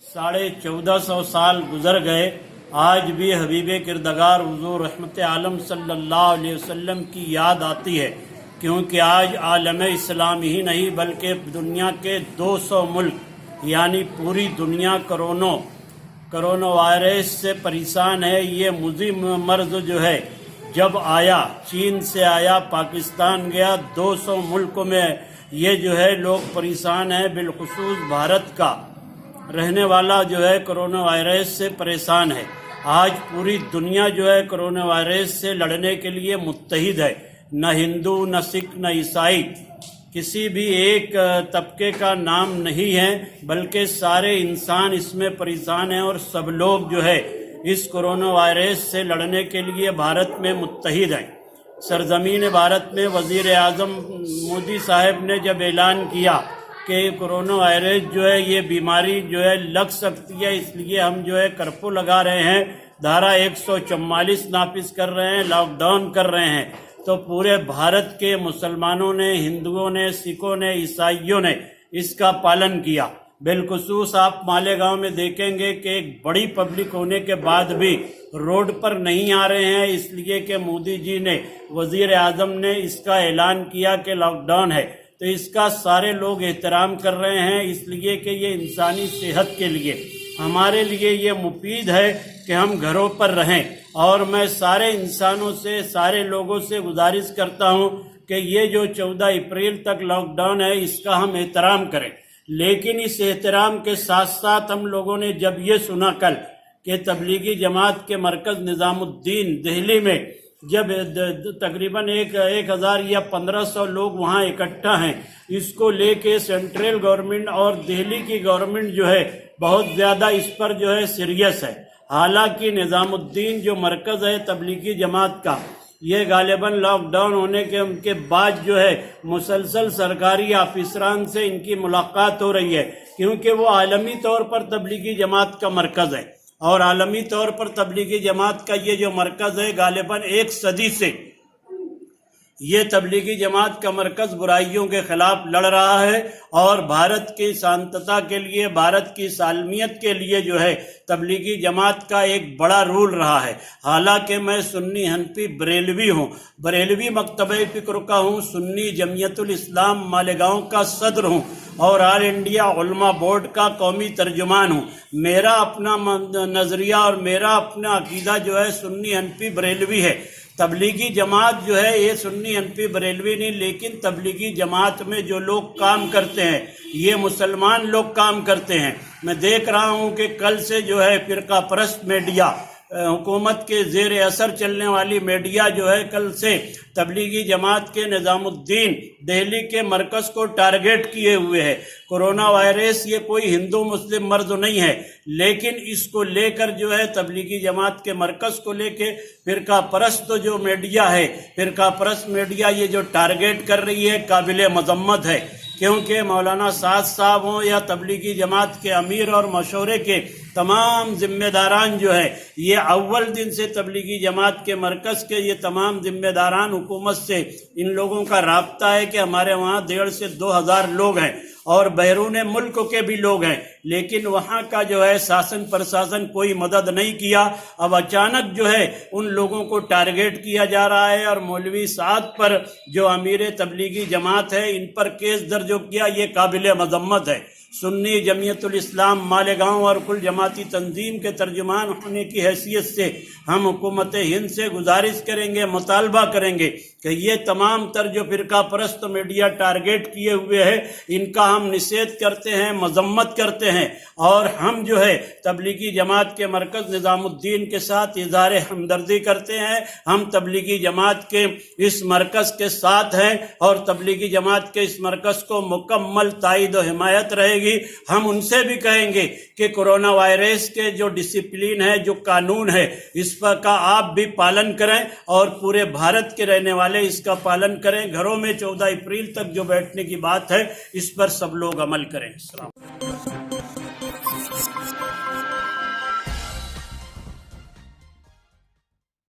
1450 साल गुजर गए, आज भी हबीब किरदगार हुज़ूर रहमत आलम सल्लल्लाहु अलैहि वसल्लम की याद आती है, क्योंकि आज आलम इस्लाम ही नहीं बल्कि दुनिया के 200 मुल्क यानी पूरी दुनिया कोरोना वायरस से परेशान है। ये मुज़िम मर्ज जो है जब आया, चीन से आया, पाकिस्तान गया, 200 मुल्कों में ये जो है लोग परेशान हैं। बिलखुसूस भारत का रहने वाला जो है कोरोना वायरस से परेशान है। आज पूरी दुनिया जो है कोरोना वायरस से लड़ने के लिए मुत्तहिद है। न हिंदू, न सिख, न ईसाई, किसी भी एक तबके का नाम नहीं है, बल्कि सारे इंसान इसमें परेशान हैं और सब लोग जो है इस कोरोना वायरस से लड़ने के लिए भारत में मुत्तहिद हैं। सरजमीन भारत में वज़ीर आज़म मोदी साहब ने जब ऐलान किया कि कोरोना वायरस जो है ये बीमारी जो है लग सकती है, इसलिए हम जो है कर्फ्यू लगा रहे हैं, धारा 144 नाफिज कर रहे हैं, लॉकडाउन कर रहे हैं, तो पूरे भारत के मुसलमानों ने, हिंदुओं ने, सिखों ने, ईसाइयों ने इसका पालन किया। बिलखुसूस आप मालेगांव में देखेंगे कि एक बड़ी पब्लिक होने के बाद भी रोड पर नहीं आ रहे हैं, इसलिए कि मोदी जी ने, वज़ीर आज़म ने इसका ऐलान किया कि लॉकडाउन है, तो इसका सारे लोग एहतराम कर रहे हैं, इसलिए कि ये इंसानी सेहत के लिए, हमारे लिए ये मुफीद है कि हम घरों पर रहें। और मैं सारे इंसानों से, सारे लोगों से गुजारिश करता हूँ कि ये जो 14 अप्रैल तक लॉकडाउन है इसका हम एहतराम करें। लेकिन इस एहतराम के साथ साथ हम लोगों ने जब ये सुना कल कि तबलीगी जमात के मरकज़ निज़ामुद्दीन दिल्ली में जब तकरीबन 1000 या 1500 लोग वहाँ इकट्ठा हैं, इसको लेके सेंट्रल गवर्नमेंट और दिल्ली की गवर्नमेंट जो है बहुत ज़्यादा इस पर जो है सीरियस है। हालांकि निज़ामुद्दीन जो मरकज़ है तबलीगी जमात का, ये गालिबन लॉकडाउन होने के उनके बाद जो है मुसलसल सरकारी ऑफिसरान से इनकी मुलाकात हो रही है, क्योंकि वो आलमी तौर पर तबलीगी जमात का मरकज़ है और आलमी तौर पर तबलीगी जमात का ये जो मरकज़ है गालिबन 1 सदी से ये तबलीगी जमात का मरकज़ बुराइयों के खिलाफ लड़ रहा है और भारत की शांतता के लिए, भारत की सालमियत के लिए जो है तबलीगी जमात का एक बड़ा रोल रहा है। हालांकि मैं सुन्नी हनफी बरेलवी हूँ, बरेलवी मकतबे फ़िक्र का हूँ, सुन्नी जमियतुल इस्लाम मालेगांव का सदर हूँ और ऑल इंडिया उलमा बोर्ड का कौमी तर्जुमान हूँ। मेरा अपना नज़रिया और मेरा अपना अकीदा जो है सुन्नी हनफी बरेलवी है। तबलीगी जमात जो है ये सुन्नी हनफी बरेलवी नहीं, लेकिन तबलीगी जमात में जो लोग काम करते हैं ये मुसलमान लोग काम करते हैं। मैं देख रहा हूँ कि कल से जो है फ़िरका परस्त मीडिया, हुकूमत के ज़ेर असर चलने वाली मीडिया जो है कल से तबलीगी जमात के निज़ामुद्दीन दिल्ली के मरकज़ को टारगेट किए हुए है। कोरोना वायरस ये कोई हिंदू मुस्लिम मर्ज नहीं है, लेकिन इसको लेकर जो है तबलीगी जमात के मरकज़ को लेके फ़िरका परस्त जो मीडिया है, फ़िरका परस्त मीडिया ये जो टारगेट कर रही है काबिल मज़म्मत है। क्योंकि मौलाना साद साहब हों या तबलीगी जमात के अमीर और मशवरे के तमाम जिम्मेदारान जो है, ये अव्वल दिन से तबलीगी जमात के मरकज़ के ये तमाम जिम्मेदारान हुकूमत से इन लोगों का राब्ता है कि हमारे वहाँ 1,500 से 2,000 लोग हैं और बैरून मुल्क के भी लोग हैं, लेकिन वहाँ का जो है शासन प्रशासन कोई मदद नहीं किया। अब अचानक जो है उन लोगों को टारगेट किया जा रहा है और मौलवी साद पर जो अमीर तबलीगी जमात है इन पर केस दर्ज किया, ये काबिल मज़म्मत है। सुन्नी जमियतुल इस्लाम मालेगांव और कुल जमाती तंजीम के तर्जुमान होने की हैसियत से हम हुकूमत हिंद से गुजारिश करेंगे, मुतालबा करेंगे कि ये तमाम तर जो फ़िरका परस्त मीडिया टारगेट किए हुए है इनका हम निषेध करते हैं, मजम्मत करते हैं और हम जो है तबलीगी जमात के मरकज़ निज़ामुद्दीन के साथ इज़हार हमदर्दी करते हैं। हम तबलीगी जमात के इस मरकज़ के साथ हैं और तबलीगी जमात के इस मरकज़ को मुकम्मल ताईद व हिमायत रहेगी। हम उनसे भी कहेंगे कि कोरोना वायरस के जो डिसिप्लिन है, जो कानून है, इस पर का आप भी पालन करें और पूरे भारत के रहने वाले इसका पालन करें। घरों में 14 अप्रैल तक जो बैठने की बात है इस पर सब लोग अमल करें।